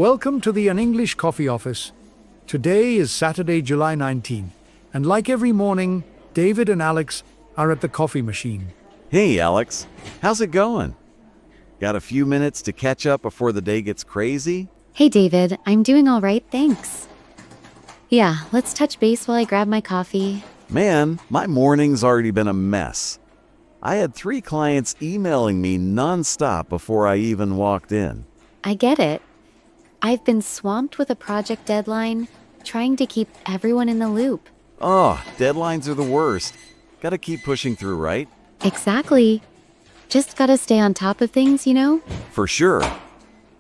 Welcome to the An English Coffee Office. Today is Saturday, July 19, and like every morning, David and Alex are at the coffee machine. Hey, Alex. How's it going? Got a few minutes to catch up before the day gets crazy? Hey David, I'm doing all right, thanks. Yeah, let's touch base while I grab my coffee. Man, my morning's already been a mess. I had 3 clients emailing me nonstop before I even walked in. I get it. I've been swamped with a project deadline, trying to keep everyone in the loop. Oh, deadlines are the worst. Gotta keep pushing through, right? Exactly. Just gotta stay on top of things, you know? For sure.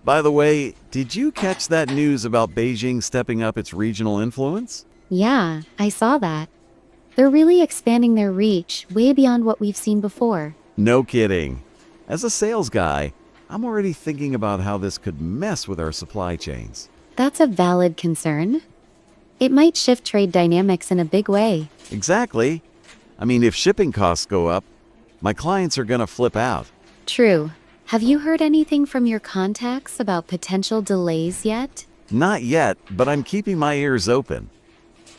By the way, did you catch that news about Beijing stepping up its regional influence? Yeah, I saw that. They're really expanding their reach way beyond what we've seen before. No kidding. As a sales guy, I'm already thinking about how this could mess with our supply chains. That's a valid concern. It might shift trade dynamics in a big way. Exactly. I mean, if shipping costs go up, my clients are gonna flip out. True. Have you heard anything from your contacts about potential delays yet? Not yet, but I'm keeping my ears open.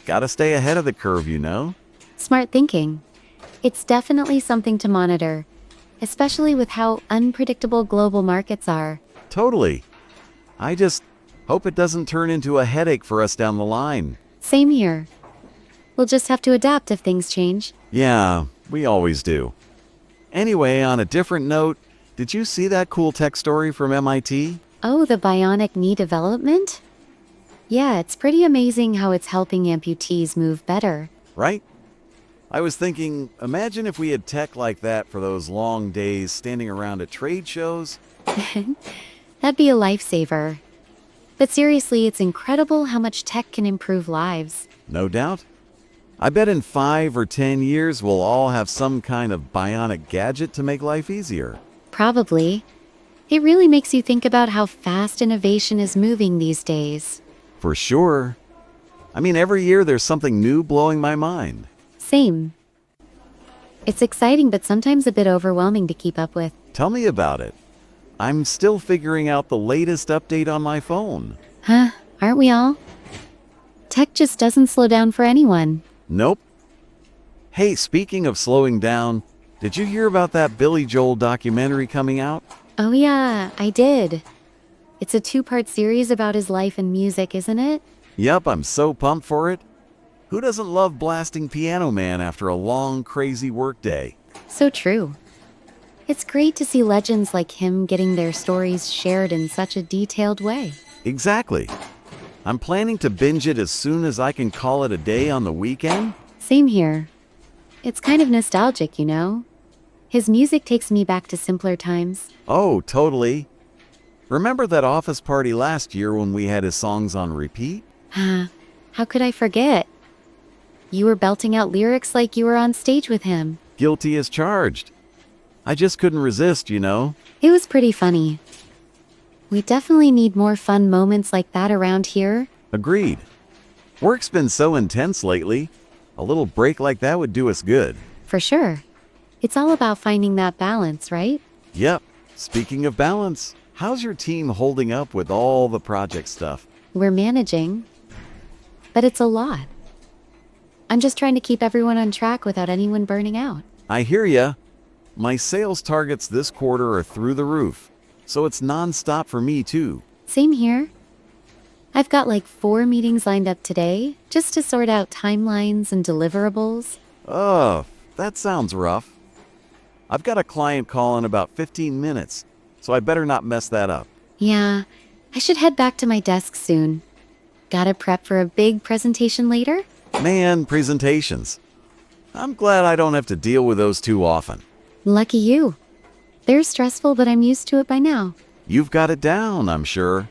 Gotta stay ahead of the curve, you know? Smart thinking. It's definitely something to monitor, especially with how unpredictable global markets are. Totally. I just hope it doesn't turn into a headache for us down the line. Same here. We'll just have to adapt if things change. Yeah, we always do. Anyway, on a different note, did you see that cool tech story from MIT? Oh, the bionic knee development? Yeah, it's pretty amazing how it's helping amputees move better. Right? I was thinking, imagine if we had tech like that for those long days standing around at trade shows. That'd be a lifesaver. But seriously, it's incredible how much tech can improve lives. No doubt. I bet in 5 or 10 years we'll all have some kind of bionic gadget to make life easier. Probably. It really makes you think about how fast innovation is moving these days. For sure. I mean, every year there's something new blowing my mind. Same. It's exciting, but sometimes a bit overwhelming to keep up with. Tell me about it. I'm still figuring out the latest update on my phone. Huh? Aren't we all? Tech just doesn't slow down for anyone. Nope. Hey, speaking of slowing down, did you hear about that Billy Joel documentary coming out? Oh yeah, I did. It's a 2-part series about his life and music, isn't it? Yep, I'm so pumped for it. Who doesn't love blasting Piano Man after a long, crazy workday? So true. It's great to see legends like him getting their stories shared in such a detailed way. Exactly. I'm planning to binge it as soon as I can call it a day on the weekend. Same here. It's kind of nostalgic, you know? His music takes me back to simpler times. Oh, totally. Remember that office party last year when we had his songs on repeat? How could I forget? You were belting out lyrics like you were on stage with him. Guilty as charged. I just couldn't resist, you know? It was pretty funny. We definitely need more fun moments like that around here. Agreed. Work's been so intense lately. A little break like that would do us good. For sure. It's all about finding that balance, right? Yep. Speaking of balance, how's your team holding up with all the project stuff? We're managing. But it's a lot. I'm just trying to keep everyone on track without anyone burning out. I hear ya. My sales targets this quarter are through the roof, so it's non-stop for me too. Same here. I've got like 4 meetings lined up today, just to sort out timelines and deliverables. Oh, that sounds rough. I've got a client call in about 15 minutes, so I better not mess that up. Yeah, I should head back to my desk soon. Gotta prep for a big presentation later? Man, presentations. I'm glad I don't have to deal with those too often. Lucky you. They're stressful, but I'm used to it by now. You've got it down, I'm sure.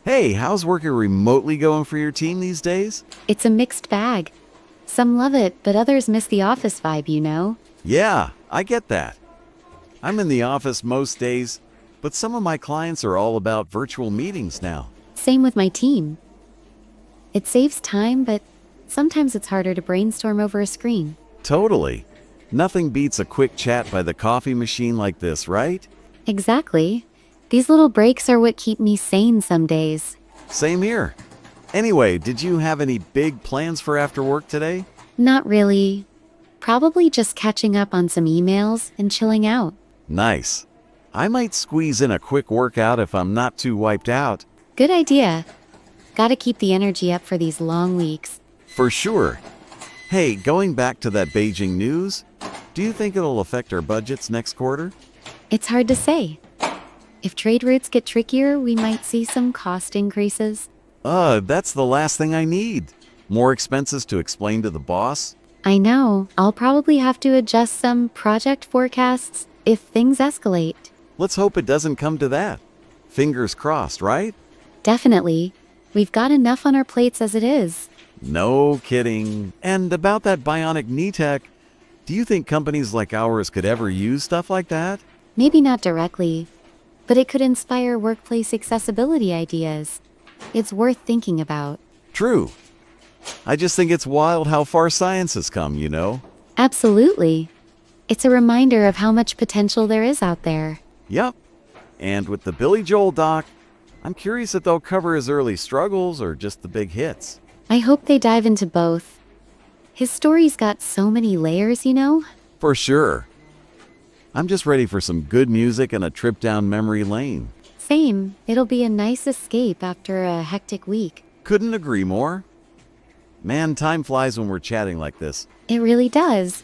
Hey, how's working remotely going for your team these days? It's a mixed bag. Some love it, but others miss the office vibe, you know? Yeah, I get that. I'm in the office most days, but some of my clients are all about virtual meetings now. Same with my team. It saves time, but sometimes it's harder to brainstorm over a screen. Totally. Nothing beats a quick chat by the coffee machine like this, right? Exactly. These little breaks are what keep me sane some days. Same here. Anyway, did you have any big plans for after work today? Not really. Probably just catching up on some emails and chilling out. Nice. I might squeeze in a quick workout if I'm not too wiped out. Good idea. Gotta keep the energy up for these long weeks. For sure. Hey, going back to that Beijing news, do you think it'll affect our budgets next quarter? It's hard to say. If trade routes get trickier, we might see some cost increases. That's the last thing I need. More expenses to explain to the boss? I know. I'll probably have to adjust some project forecasts if things escalate. Let's hope it doesn't come to that. Fingers crossed, right? Definitely. We've got enough on our plates as it is. No kidding. And about that bionic knee tech, do you think companies like ours could ever use stuff like that? Maybe not directly, but it could inspire workplace accessibility ideas. It's worth thinking about. True. I just think it's wild how far science has come, you know? Absolutely. It's a reminder of how much potential there is out there. Yep. And with the Billy Joel doc, I'm curious if they'll cover his early struggles or just the big hits. I hope they dive into both. His story's got so many layers, you know? For sure. I'm just ready for some good music and a trip down memory lane. Same. It'll be a nice escape after a hectic week. Couldn't agree more. Man, time flies when we're chatting like this. It really does.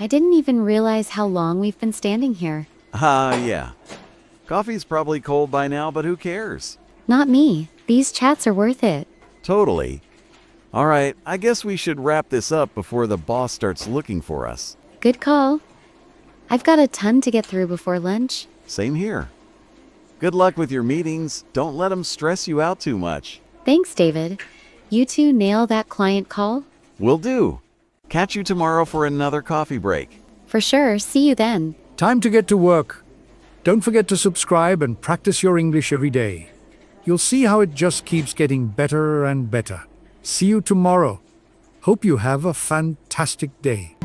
I didn't even realize how long we've been standing here. Yeah. Coffee's probably cold by now, but who cares? Not me. These chats are worth it. Totally. All right, I guess we should wrap this up before the boss starts looking for us. Good call. I've got a ton to get through before lunch. Same here. Good luck with your meetings. Don't let them stress you out too much. Thanks, David. You two nail that client call? Will do. Catch you tomorrow for another coffee break. For sure. See you then. Time to get to work. Don't forget to subscribe and practice your English every day. You'll see how it just keeps getting better and better. See you tomorrow. Hope you have a fantastic day.